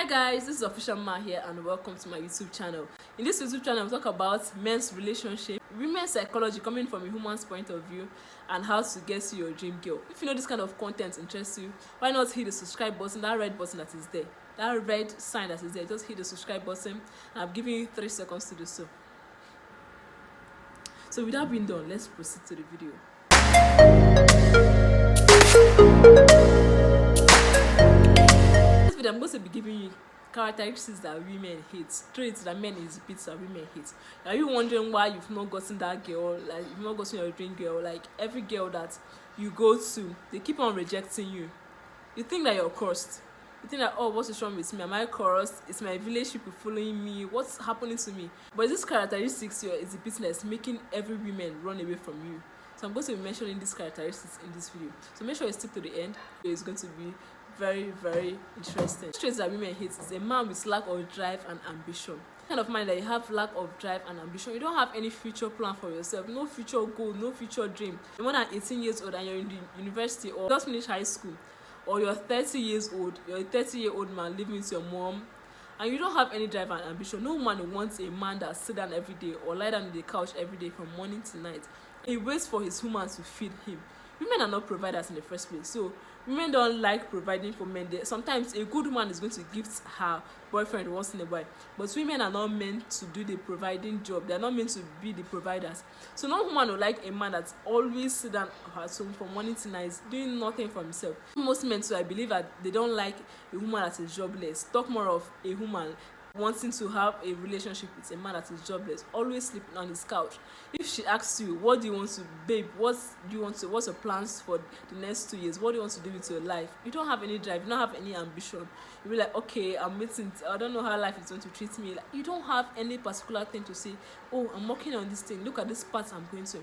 Hi guys, this is Official Ma here and welcome to my YouTube channel. In this YouTube channel, we talk about men's relationship, women's psychology coming from a human's point of view, and how to get to your dream girl. If you know this kind of content interests you, why not hit the subscribe button, that red button that is there, that red sign that is there. Just hit the subscribe button and I'm giving you 3 seconds to do so. So without being done, let's proceed to the video. I'm going to be giving you characteristics that women hate, traits that men exhibit that women hate. Are you wondering why you've not gotten that girl, like you've not gotten your dream girl? Like every girl that you go to, they keep on rejecting you. You think that you're cursed. You think that, oh, what's wrong with me? Am I cursed? Is my village people following me? What's happening to me? But this characteristics you're exhibiting that's making every woman run away from you. So I'm going to be mentioning these characteristics in this video. So make sure you stick to the end. It's going to be very interesting. Traits that women hate is a man with lack of drive and ambition. Kind of mind that you have lack of drive and ambition. You don't have any future plan for yourself, no future goal, no future dream. You're more than 18 years old and you're in the university or just finished high school, or you're 30 years old, you're a 30-year-old man living with your mom, and you don't have any drive and ambition. No man wants a man that sits down every day or lie down on the couch every day from morning to night. He waits for his woman to feed him. Women are not providers in the first place, so women don't like providing for men. Sometimes a good woman is going to gift her boyfriend once in a while, but women are not meant to do the providing job. They're not meant to be the providers. So no woman will like a man that's always sit down at home from morning to night doing nothing for himself. Most men too, I believe that they don't like a woman that is jobless. Talk more of a woman wanting to have a relationship with a man that is jobless, always sleeping on his couch. If she asks you, what do you want to, babe, what's your plans for the next 2 years? What do you want to do with your life? You don't have any drive, you don't have any ambition. You'll be like, okay, I'm waiting, I don't know how life is going to treat me. Like, you don't have any particular thing to say, oh, I'm working on this thing, look at this path I'm going to.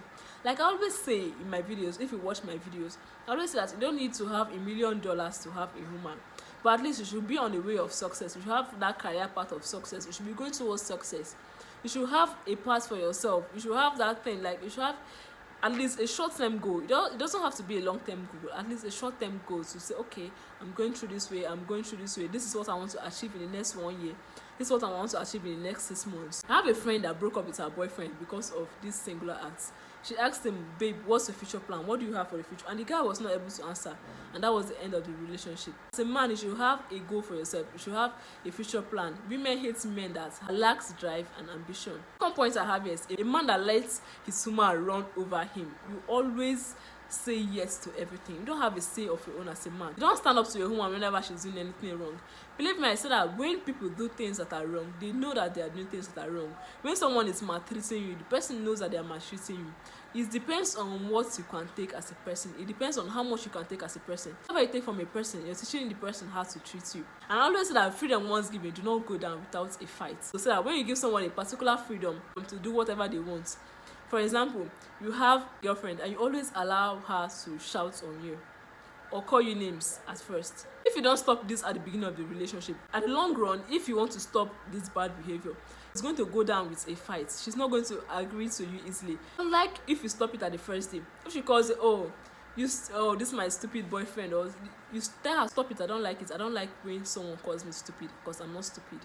Like I always say in my videos, if you watch my videos, I always say that you don't need to have $1 million to have a woman. But at least you should be on the way of success. You should have that career path of success. You should be going towards success. You should have a path for yourself. You should have that thing. Like you should have at least a short-term goal. It doesn't have to be a long-term goal. At least a short-term goal to say, okay, I'm going through this way. I'm going through this way. This is what I want to achieve in the next 1 year. This is what I want to achieve in the next 6 months. I have a friend that broke up with her boyfriend because of this singular act. She asked him, babe, what's your future plan? What do you have for the future? And the guy was not able to answer. And that was the end of the relationship. As a man, you should have a goal for yourself. You should have a future plan. Women hate men that lacks drive and ambition. One point I have is a man that lets his woman run over him. You always say yes to everything. You don't have a say of your own as a man. You don't stand up to your woman whenever she's doing anything wrong. Believe me, I say that when people do things that are wrong, they know that they are doing things that are wrong. When someone is maltreating you, the person knows that they are maltreating you. It depends on what you can take as a person. It depends on how much you can take as a person. Whatever you take from a person, you're teaching the person how to treat you. And I always say that freedom once given, do not go down without a fight. So say that when you give someone a particular freedom to do whatever they want, for example, you have a girlfriend and you always allow her to shout on you or call you names at first. If you don't stop this at the beginning of the relationship, at the long run, if you want to stop this bad behavior, it's going to go down with a fight. She's not going to agree to you easily. Unlike if you stop it at the first day. If she calls you, oh, this is my stupid boyfriend, or you tell her, stop it, I don't like it. I don't like when someone calls me stupid because I'm not stupid.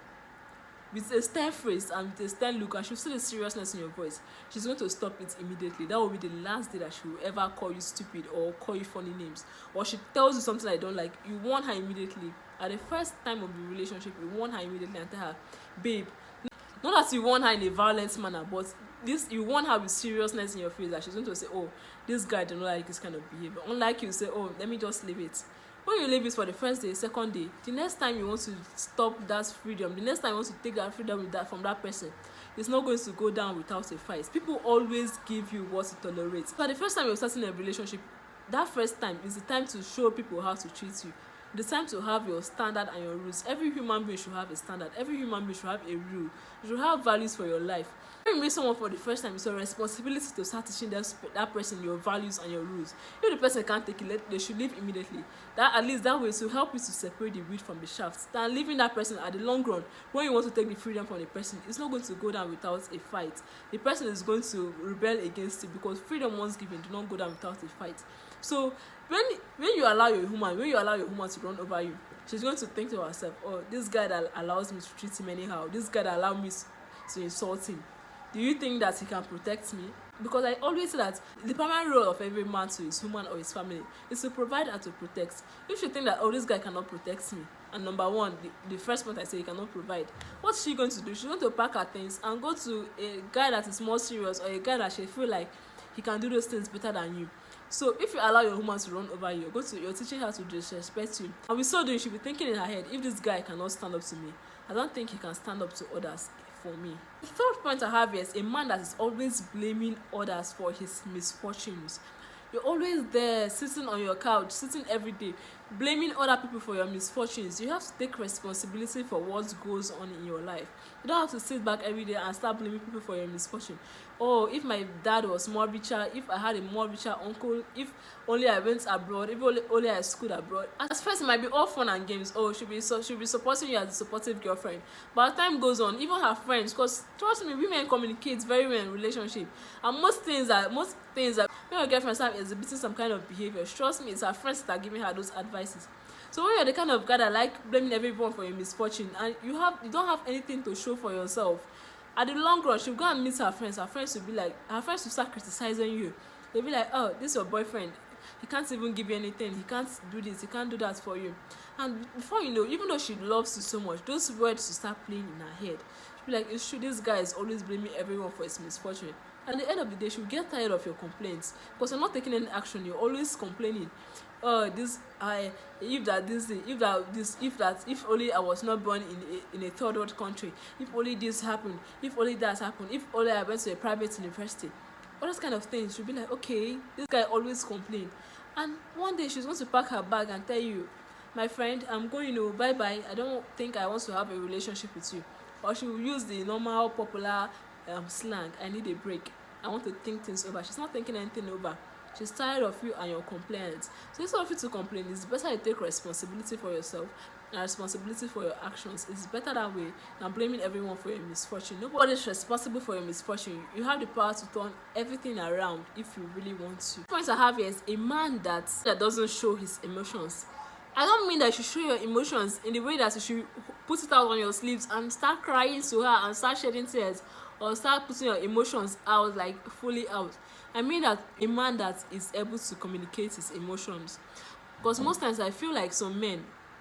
With a stern phrase and with a stern look, and she'll see the seriousness in your voice, she's going to stop it immediately. That will be the last day that she will ever call you stupid or call you funny names. Or she tells you something I don't like, you warn her immediately. At the first time of the relationship, you warn her immediately and tell her, babe, not that you warn her in a violent manner, but you warn her with seriousness in your face that she's going to say, oh, this guy does not like this kind of behavior. Unlike you say, oh, let me just leave it. When you leave it for the first day, second day, the next time you want to stop that freedom, the next time you want to take that freedom from that person, it's not going to go down without a fight. People always give you what you tolerate. But the first time you're starting a relationship, that first time is the time to show people how to treat you. The time to have your standard and your rules. Every human being should have a standard. Every human being should have a rule. You should have values for your life. When you meet someone for the first time, it's your responsibility to start teaching that person your values and your rules. If the person can't take it, they should leave immediately. That at least that way to help you to separate the wheat from the chaff. Than leaving that person at the long run, when you want to take the freedom from the person, it's not going to go down without a fight. The person is going to rebel against it because freedom once given do not go down without a fight. So when you allow your woman to run over you, she's going to think to herself, oh, this guy that allows me to treat him anyhow, this guy that allows me to insult him, do you think that he can protect me? Because I always say that the primary role of every man to his woman or his family is to provide and to protect. If you think that, oh, this guy cannot protect me, and number one, the first point I say, he cannot provide, what's she going to do? She's going to pack her things and go to a guy that is more serious, or a guy that she feel like he can do those things better than you. So if you allow your woman to run over you, you're teaching her to disrespect you. And with so doing, she'll be thinking in her head, if this guy cannot stand up to me, I don't think he can stand up to others for me. The third point I have is a man that is always blaming others for his misfortunes. You're always there, sitting on your couch, sitting every day, blaming other people for your misfortunes. You have to take responsibility for what goes on in your life. You don't have to sit back every day and start blaming people for your misfortune. Oh, if my dad was more richer, if I had a more richer uncle, if only I went abroad, if only I schooled abroad. At first, it might be all fun and games. Oh, she'll be supporting you as a supportive girlfriend. But as time goes on, even her friends, because trust me, women communicate very well in relationship. And most things that when your girlfriend start exhibiting some kind of behavior, trust me, it's her friends that are giving her those advices. So when you're the kind of guy that like blaming everyone for your misfortune, and you don't have anything to show for yourself, at the long run, she'll go and meet her friends. Her friends will start criticizing you. They'll be like, oh, this is your boyfriend. He can't even give you anything. He can't do this. He can't do that for you. And before you know, even though she loves you so much, those words will start playing in her head. She'll be like, it's true, this guy is always blaming everyone for his misfortune. At the end of the day, she'll get tired of your complaints because you're not taking any action. You're always complaining. Oh, if only I was not born in a third world country, if only this happened, if only that happened, if only I went to a private university, all those kind of things. She'll be like, okay, this guy always complain, and one day she's going to pack her bag and tell you, my friend, I'm going, bye bye, I don't think I want to have a relationship with you. Or she will use the normal popular slang, I need a break, I want to think things over. She's not thinking anything over. She's tired of you and your complaints. So instead of you to complain, it's better you take responsibility for yourself and responsibility for your actions. It's better that way than blaming everyone for your misfortune. Nobody is responsible for your misfortune. You have the power to turn everything around if you really want to. The point I have here is a man that doesn't show his emotions. I don't mean that you should show your emotions in the way that you should put it out on your sleeves and start crying to her and start shedding tears, or start putting your emotions out, like fully out. I mean that a man that is able to communicate his emotions. Because most times I feel like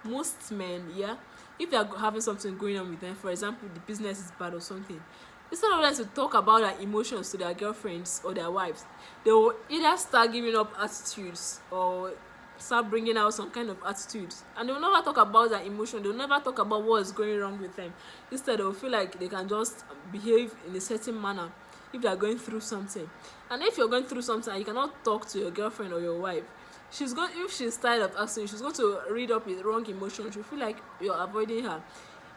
most men, if they are having something going on with them, for example, the business is bad or something, instead of them to talk about their emotions to their girlfriends or their wives, they will either start giving up attitudes or start bringing out some kind of attitudes, and they will never talk about their emotion. They will never talk about what is going wrong with them. Instead, they will feel like they can just behave in a certain manner if they are going through something. And if you're going through something and you cannot talk to your girlfriend or your wife, if she's tired of asking, she's going to read up with wrong emotions. She'll feel like you're avoiding her,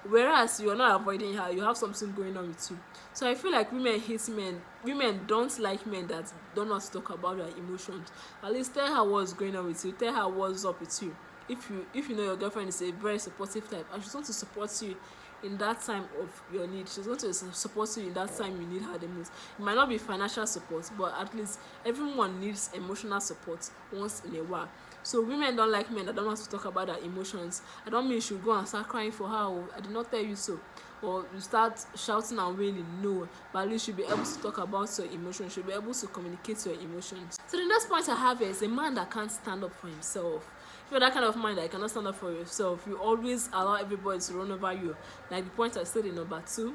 whereas you're not avoiding her, you have something going on with you. So I feel like women hate men. Women don't like men that don't know how to talk about their emotions. At least tell her what's going on with you. Tell her what's up with you. If you know your girlfriend is a very supportive type and she's going to support you in that time of your need, she's going to support you in that time you need her the most. It might not be financial support, but at least everyone needs emotional support once in a while. So women don't like men that don't want to talk about their emotions. I don't mean you should go and start crying for her, or I did not tell you so, or you start shouting and wailing. No, but at least you should be able to talk about your emotions. You should be able to communicate your emotions. So the next point I have is a man that can't stand up for himself. If you're that kind of man that you cannot stand up for yourself, you always allow everybody to run over you. Like the point I said in number 2.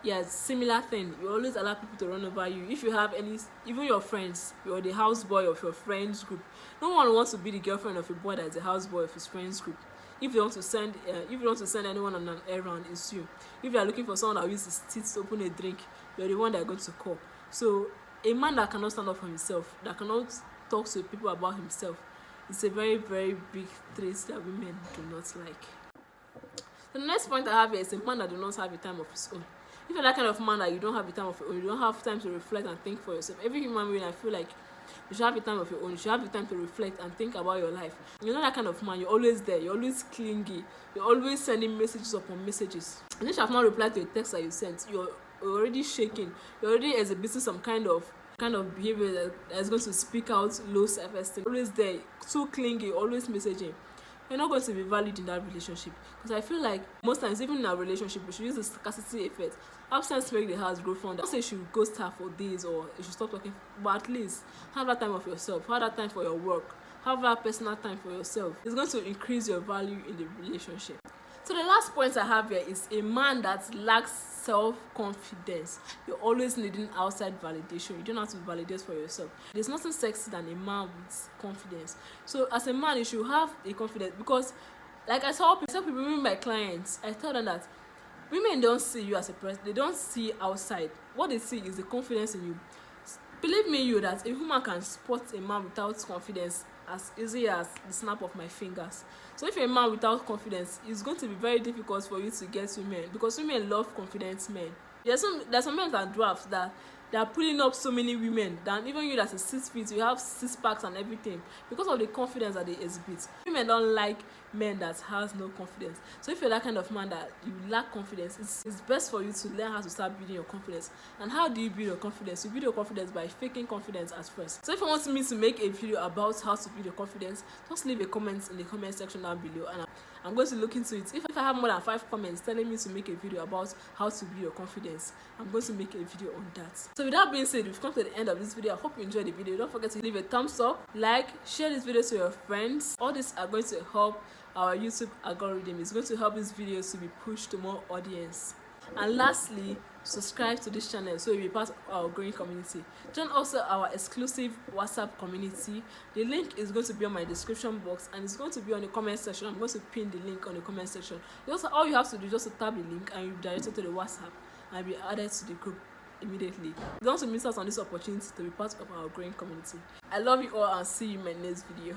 Yes, similar thing. You always allow people to run over you. If you have even your friends, you're the houseboy of your friends group. No one wants to be the girlfriend of a boy that is the houseboy of his friends group. If you want to send anyone on an errand, it's you. If you are looking for someone that uses his teeth to open a drink, you're the one that are going to call. So a man that cannot stand up for himself, that cannot talk to people about himself, it's a very, very big trait that women do not like. The next point I have here is a man that does not have a time of his own. If you're that kind of man that you don't have a time of your own, you don't have time to reflect and think for yourself. Every human being, I feel like you should have a time of your own. You should have a time to reflect and think about your life. You're not that kind of man. You're always there. You're always clingy. You're always sending messages upon messages. And if you have not replied to a text that you sent, you're already shaking. You're already exhibiting some kind of behavior that is going to speak out low self-esteem. Always there, too clingy, always messaging. you're not going to be valued in that relationship. Because I feel like most times, even in a relationship, we should use the scarcity effect. Absence make the house grow fonder. Don't say you should ghost her for days or you should stop talking, but at least have that time of yourself, have that time for your work, have that personal time for yourself. It's going to increase your value in the relationship. So the last point I have here is a man that lacks self-confidence. You're always needing outside validation. You don't have to validate for yourself. There's nothing sexy than a man with confidence. So as a man, you should have a confidence, because like I tell people, even my clients, I tell them that women don't see you as a person. They don't see outside. What they see is the confidence in you. Believe me, that a woman can spot a man without confidence as easy as the snap of my fingers. So if you're a man without confidence, it's going to be very difficult for you to get women, because women love confident men. There's some men that draft that they are pulling up so many women than even you that's a 6 feet, you have 6 packs and everything, because of the confidence that they exhibit. Women don't like men that has no confidence. So if you're that kind of man that you lack confidence, it's best for you to learn how to start building your confidence. And how do you build your confidence? You build your confidence by faking confidence at first. So if you want me to make a video about how to build your confidence, just leave a comment in the comment section down below, and I'm going to look into it. If I have more than 5 comments telling me to make a video about how to build your confidence, I'm going to make a video on that. So with that being said, we've come to the end of this video. I hope you enjoyed the video. Don't forget to leave a thumbs up, like, share this video to your friends. All this are going to help our YouTube algorithm. It's going to help these videos to be pushed to more audience. And lastly, subscribe to this channel so you'll be part of our growing community. Join also our exclusive WhatsApp community. The link is going to be on my description box, and it's going to be on the comment section. I'm going to pin the link on the comment section. All you have to do is just to tap the link and you'll be directed to the WhatsApp and be added to the group immediately. You don't want to miss out on this opportunity to be part of our growing community. I love you all and see you in my next video.